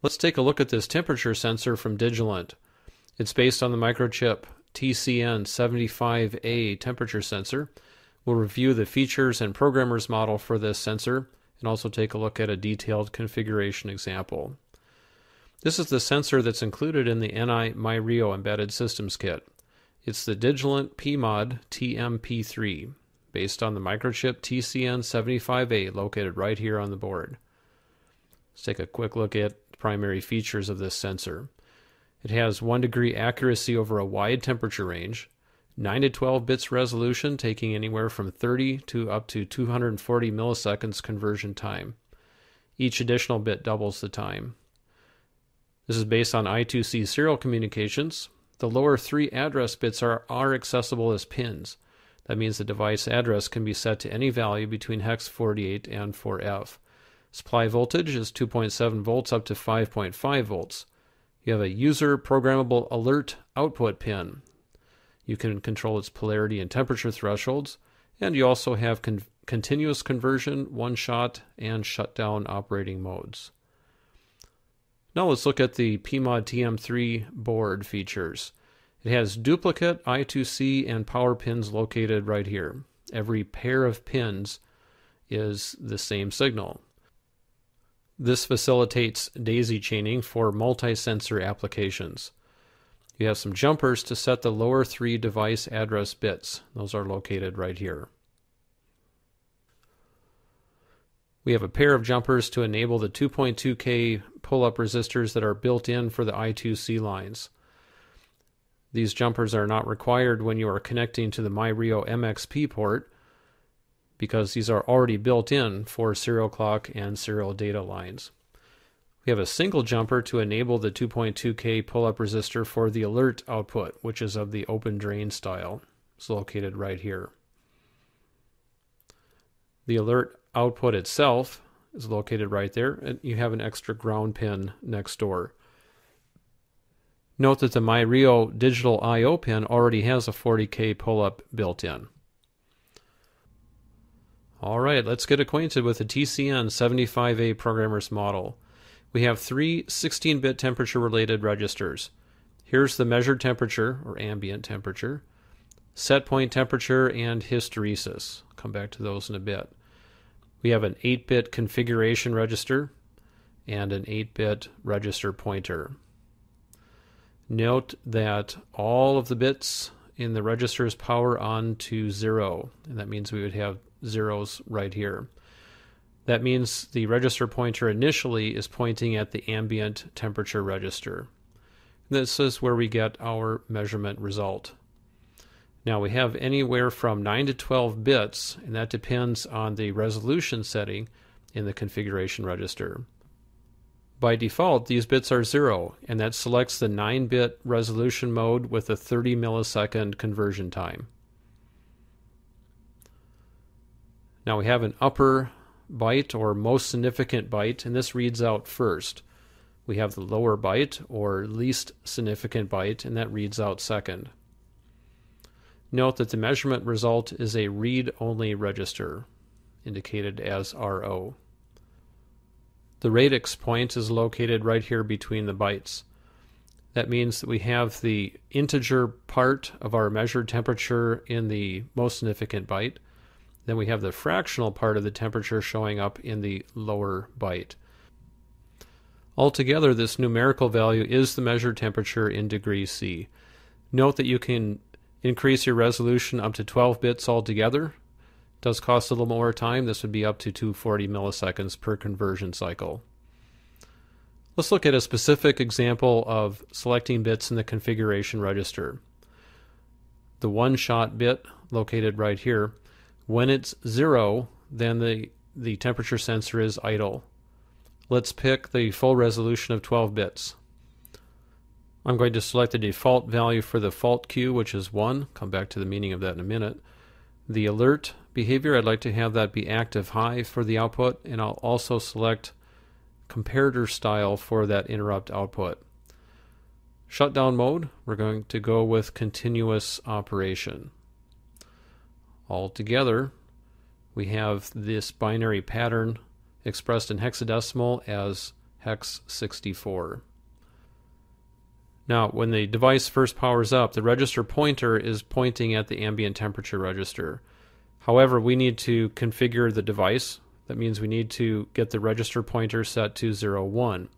Let's take a look at this temperature sensor from Digilant. It's based on the microchip TCN75A temperature sensor. We'll review the features and programmer's model for this sensor and also take a look at a detailed configuration example. This is the sensor that's included in the INO Measure Embedded Systems Kit. It's the Digilant PMOD TMP3, based on the microchip TCN75A located right here on the board. Let's take a quick look at the primary features of this sensor. It has 1 degree accuracy over a wide temperature range, 9 to 12 bits resolution taking anywhere from 30 to up to 240 milliseconds conversion time. Each additional bit doubles the time. This is based on I2C serial communications. The lower 3 address bits are accessible as pins. That means the device address can be set to any value between hex 48 and 4F. Supply voltage is 2.7 volts up to 5.5 volts. You have a user programmable alert output pin. You can control its polarity and temperature thresholds, and you also have continuous conversion, one-shot, and shutdown operating modes. Now let's look at the PMOD TM3 board features. It has duplicate I2C and power pins located right here. Every pair of pins is the same signal. This facilitates daisy chaining for multi-sensor applications. You have some jumpers to set the lower 3 device address bits. Those are located right here. We have a pair of jumpers to enable the 2.2K pull-up resistors that are built in for the I2C lines. These jumpers are not required when you are connecting to the MyRIO MXP port because these are already built in for serial clock and serial data lines. We have a single jumper to enable the 2.2K pull-up resistor for the alert output, which is of the open drain style. It's located right here. The alert output itself is located right there, and you have an extra ground pin next door. Note that the MyRIO digital I/O pin already has a 40K pull-up built in. Alright, let's get acquainted with the TCN75A programmer's model. We have 3 16-bit temperature-related registers. Here's the measured temperature, or ambient temperature, set point temperature, and hysteresis. I'll come back to those in a bit. We have an 8-bit configuration register and an 8-bit register pointer. Note that all of the bits in the registers power on to 0, and that means we would have zeros right here. That means the register pointer initially is pointing at the ambient temperature register. This is where we get our measurement result. Now we have anywhere from 9 to 12 bits, and that depends on the resolution setting in the configuration register. By default, these bits are 0, and that selects the 9-bit resolution mode with a 30 millisecond conversion time. Now we have an upper byte or most significant byte, and this reads out first. We have the lower byte or least significant byte, and that reads out second. Note that the measurement result is a read-only register, indicated as RO. The radix point is located right here between the bytes. That means that we have the integer part of our measured temperature in the most significant byte. Then we have the fractional part of the temperature showing up in the lower byte. Altogether, this numerical value is the measured temperature in degrees C. Note that you can increase your resolution up to 12 bits altogether. It does cost a little more time. This would be up to 240 milliseconds per conversion cycle. Let's look at a specific example of selecting bits in the configuration register. The one-shot bit located right here. When it's 0, then the temperature sensor is idle. Let's pick the full resolution of 12 bits. I'm going to select the default value for the fault queue, which is 1. Come back to the meaning of that in a minute. The alert behavior, I'd like to have that be active high for the output, and I'll also select comparator style for that interrupt output. Shutdown mode, we're going to go with continuous operation. Altogether, we have this binary pattern expressed in hexadecimal as hex 64. Now, when the device first powers up, the register pointer is pointing at the ambient temperature register. However, we need to configure the device. That means we need to get the register pointer set to 0, 1.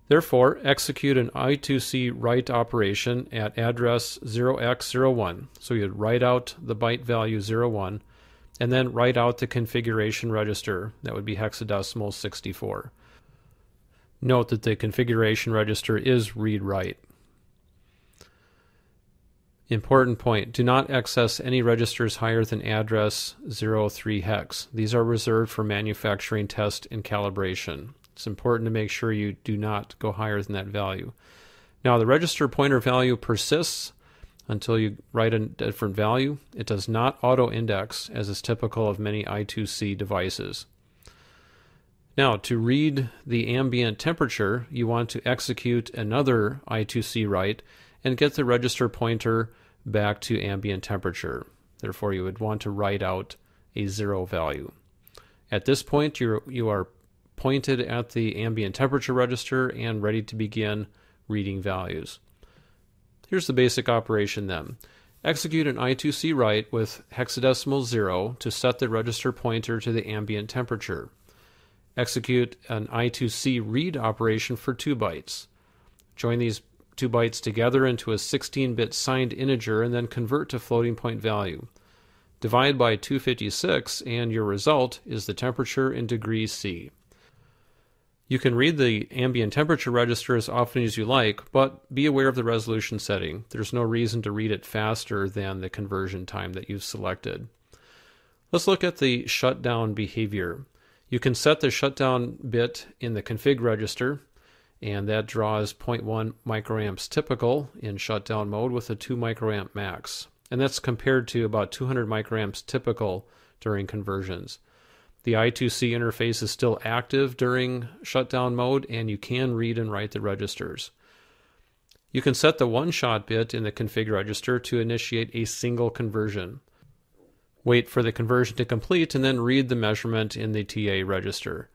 Therefore, execute an I2C write operation at address 0x01. So you'd write out the byte value 01, and then write out the configuration register. That would be hexadecimal 64. Note that the configuration register is read-write. Important point, do not access any registers higher than address 03 hex. These are reserved for manufacturing test and calibration. It's important to make sure you do not go higher than that value. Now, the register pointer value persists until you write a different value. It does not auto-index, as is typical of many I2C devices. Now, to read the ambient temperature, you want to execute another I2C write and get the register pointer back to ambient temperature. Therefore, you would want to write out a 0 value. At this point, you are pointed at the ambient temperature register and ready to begin reading values. Here's the basic operation then. Execute an I2C write with hexadecimal 0 to set the register pointer to the ambient temperature. Execute an I2C read operation for 2 bytes. Join these 2 bytes together into a 16-bit signed integer and then convert to floating point value. Divide by 256 and your result is the temperature in degrees C. You can read the ambient temperature register as often as you like, but be aware of the resolution setting. There's no reason to read it faster than the conversion time that you've selected. Let's look at the shutdown behavior. You can set the shutdown bit in the config register, and that draws 0.1 microamps typical in shutdown mode with a 2 microamp max. And that's compared to about 200 microamps typical during conversions. The I2C interface is still active during shutdown mode, and you can read and write the registers. You can set the one-shot bit in the config register to initiate a single conversion. Wait for the conversion to complete and then read the measurement in the TA register.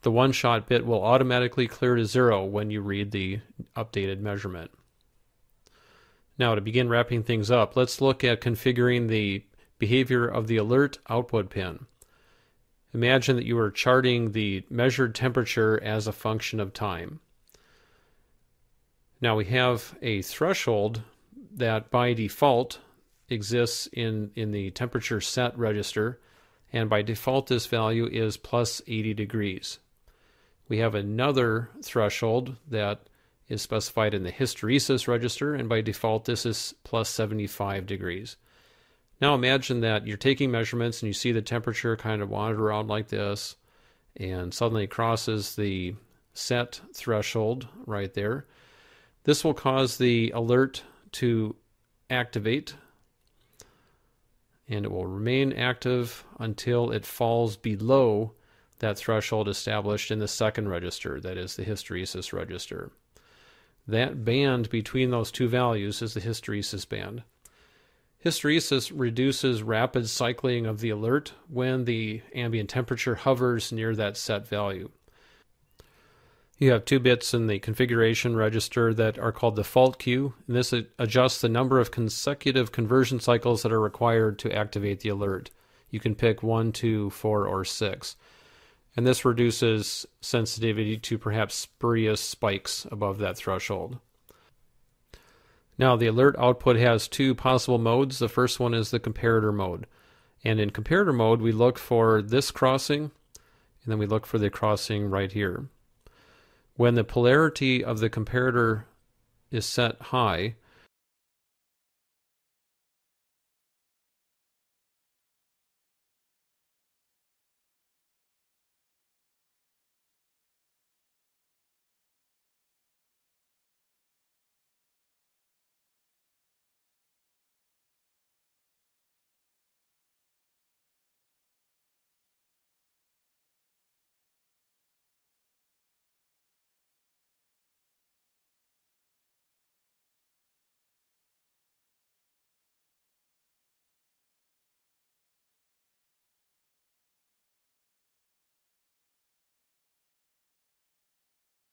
The one-shot bit will automatically clear to 0 when you read the updated measurement. Now, to begin wrapping things up, let's look at configuring the behavior of the alert output pin. Imagine that you are charting the measured temperature as a function of time. Now we have a threshold that by default exists in the temperature set register, and by default this value is plus 80 degrees. We have another threshold that is specified in the hysteresis register, and by default this is plus 75 degrees. Now imagine that you're taking measurements and you see the temperature kind of wander around like this, and suddenly it crosses the set threshold right there. This will cause the alert to activate, and it will remain active until it falls below that threshold established in the second register, that is the hysteresis register. That band between those two values is the hysteresis band. Hysteresis reduces rapid cycling of the alert when the ambient temperature hovers near that set value. You have 2 bits in the configuration register that are called the fault queue, and this adjusts the number of consecutive conversion cycles that are required to activate the alert. You can pick 1, 2, 4, or 6. And this reduces sensitivity to perhaps spurious spikes above that threshold. Now, the alert output has 2 possible modes. The first one is the comparator mode. And in comparator mode, we look for this crossing, and then we look for the crossing right here. When the polarity of the comparator is set high,